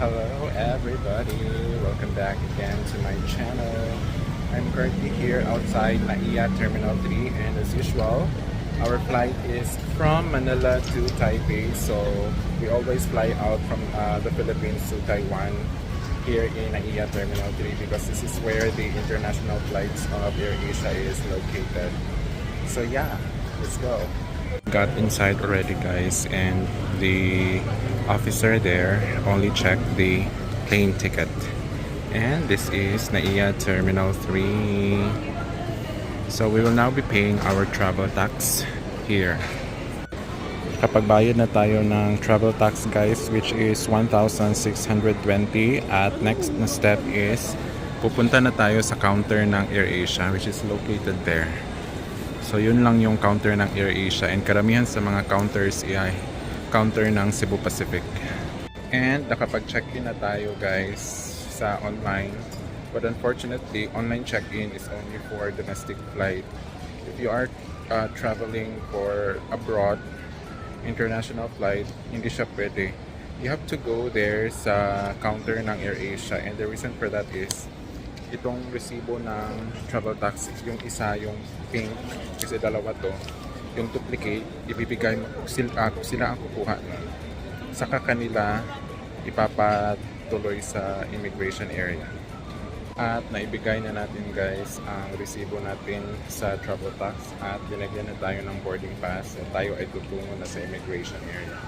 Hello everybody! Welcome back again to my channel. I'm currently here outside NAIA Terminal 3 and as usual, our flight is from Manila to Taipei. So we always fly out from the Philippines to Taiwan here in NAIA Terminal 3 because this is where the international flights of AirAsia is located. So yeah, let's go. Got inside already guys, and the officer there only checked the plane ticket, and this is NAIA Terminal 3. So we will now be paying our travel tax here. Kapag bayad na tayo ng travel tax guys, which is 1,620, at next na step is pupunta na tayo sa counter ng AirAsia which is located there. So yun lang yung counter ng AirAsia, and karamihan sa mga counters ay counter ng Cebu Pacific. And nakapag-check-in na tayo guys sa online, but unfortunately online check-in is only for domestic flight. If you are traveling for abroad, international flight, hindi siya pwede. You have to go there sa counter ng AirAsia, and the reason for that is itong resibo ng travel tax, yung isa yung pink, kasi dalawa to, yung duplicate ibibigay mo, sila ang kukuha nun, saka kanila ipapatuloy sa immigration area. At naibigay na natin guys ang resibo natin sa travel tax, at binigyan na tayo ng boarding pass, so tayo ay tutungo na sa immigration area.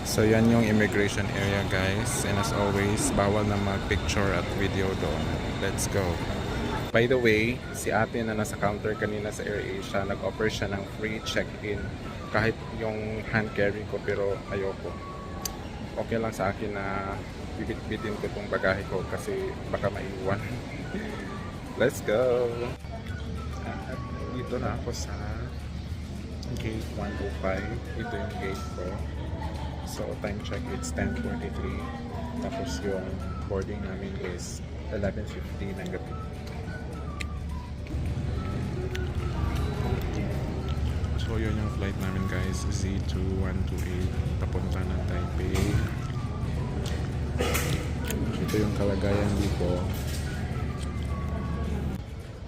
So yan yung immigration area guys, and as always bawal na mag-picture at video doon. Let's go. By the way, si ate na nasa counter kanina sa AirAsia, nag-offer siya ng free check-in kahit yung hand carry ko, pero ayoko. Okay lang sa akin na bibit-bitin ko tong bagahe ko kasi baka maiwan. Let's go. At dito na ako sa gate 105. Ito yung gate ko. So time check, it's 10:43. Tapos yung boarding namin is 11:50 ng gabi. So yun yung flight namin guys, Z2128 papunta ng Taipei. Ito yung kalagayan dito.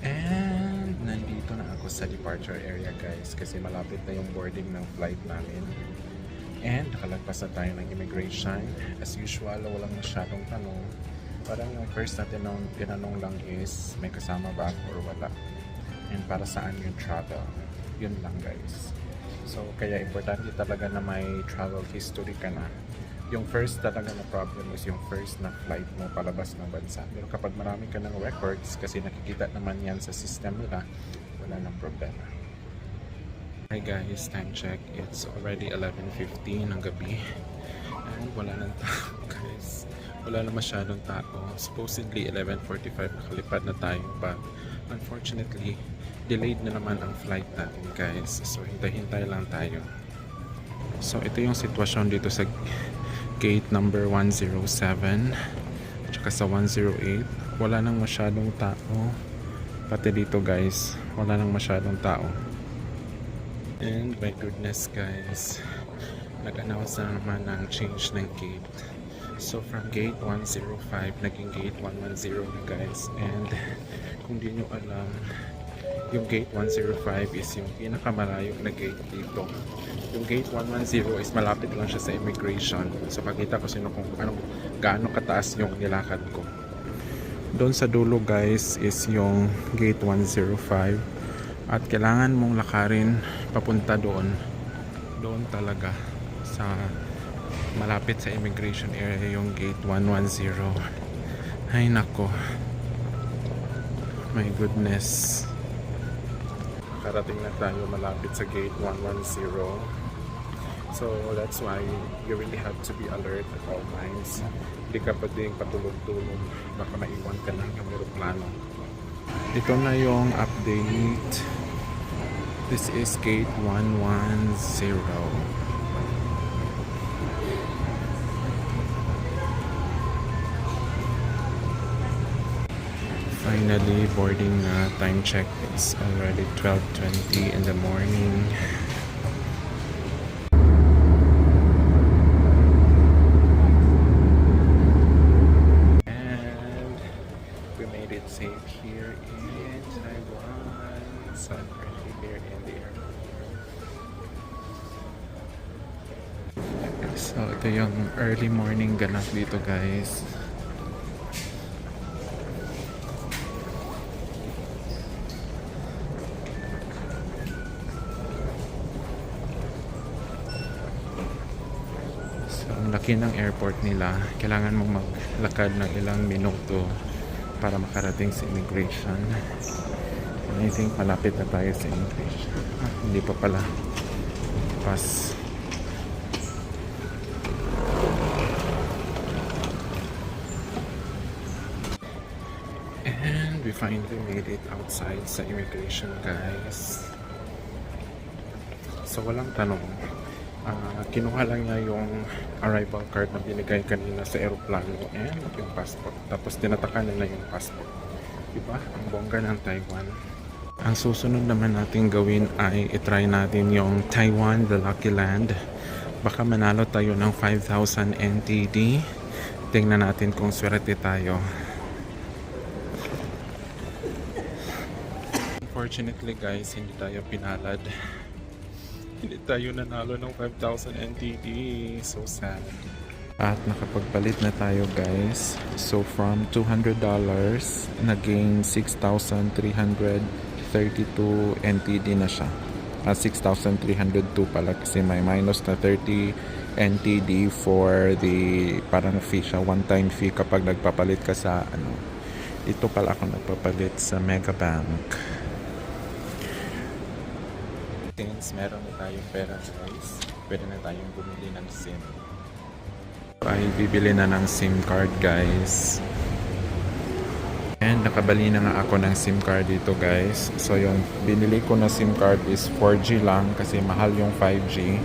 And nandito na ako sa departure area guys, kasi malapit na yung boarding ng flight namin. And nakalagpas na tayo ng immigration. As usual, walang masyadong tanong. Parang yung first natin nung tinanong lang is may kasama ba or wala, and para saan yung travel. Yun lang guys. So kaya importante talaga na may travel history ka na. Yung first talaga na problem is yung first na flight mo palabas ng bansa. Pero kapag marami ka ng records, kasi nakikita naman yan sa system nila, wala nang problema. Hi guys, time check, it's already 11:15 ng gabi, and wala nang tao guys, wala na masyadong tao. Supposedly 11:45 nakalipad na tayo, but unfortunately delayed na naman ang flight natin guys, so hintay-hintay lang tayo. So ito yung sitwasyon dito sa gate number 107 tsaka sa 108, wala nang masyadong tao, pati dito guys wala nang masyadong tao. And my goodness guys, nag-announce na naman ng change ng gate. So from gate 105 naging gate 110 na guys. And kung di nyo alam, yung gate 105 is yung pinakamalayo na gate dito. Yung gate 110 is malapit lang siya sa immigration. So pakita ko sino kung gaano kataas yung nilakad ko. Doon sa dulo guys is yung gate 105, at kailangan mong lakarin papunta doon talaga sa malapit sa immigration area, yung gate 110. Ay nako, my goodness, karating na tayo malapit sa gate 110. So that's why you really have to be alert at all times. Hindi ka pwedeng patulog-tulog, baka maiwan ka ng aeroplano. Ito na yung update. This is gate 110. Finally boarding na. Time check, it's already 12:20 in the morning. Early morning ganap dito guys. So ang laki ng airport nila. Kailangan mong maglakad ng ilang minuto para makarating sa immigration. I think malapit na tayo sa immigration. Hindi pa pala. Pass. And we finally made it outside sa immigration guys. So walang tanong. Kinuha lang niya yung arrival card na binigay kanina sa aeroplano and yung passport. Tapos tinatakan nila yung passport. Diba? Ang bongga ng Taiwan. Ang susunod naman natin gawin ay itry natin yung Taiwan, the Lucky Land. Baka manalo tayo ng 5,000 NTD. Tingnan natin kung swerte tayo. Unfortunately guys, hindi tayo pinalad. Hindi tayo nanalo ng 5,000 NTD. So sad. At nakapagpalit na tayo guys. So from $200, naging 6,332 NTD na siya. 6,302 pala kasi may minus na 30 NTD for the parang fee siya. One-time fee kapag nagpapalit ka sa ano. Ito pala ako nagpapalit sa Megabank. Since meron na tayong pera guys, pwede na tayong bumili ng SIM. Ay bibili na ng SIM card guys. And nakabali na nga ako ng SIM card dito guys. So yung binili ko na SIM card is 4G lang kasi mahal yung 5G.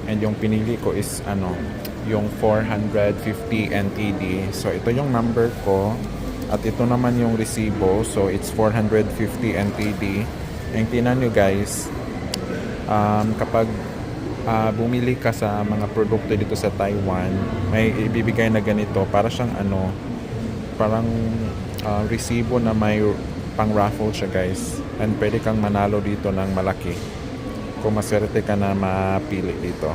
And yung pinili ko is ano, yung 450 NTD. So ito yung number ko at ito naman yung resibo. So it's 450 NTD. And tingnan nyo guys, kapag bumili ka sa mga produkto dito sa Taiwan, may ibibigay na ganito para siyang ano, parang resibo na may pang raffle siya guys, and pwede kang manalo dito ng malaki kung maswerte ka na mapili dito.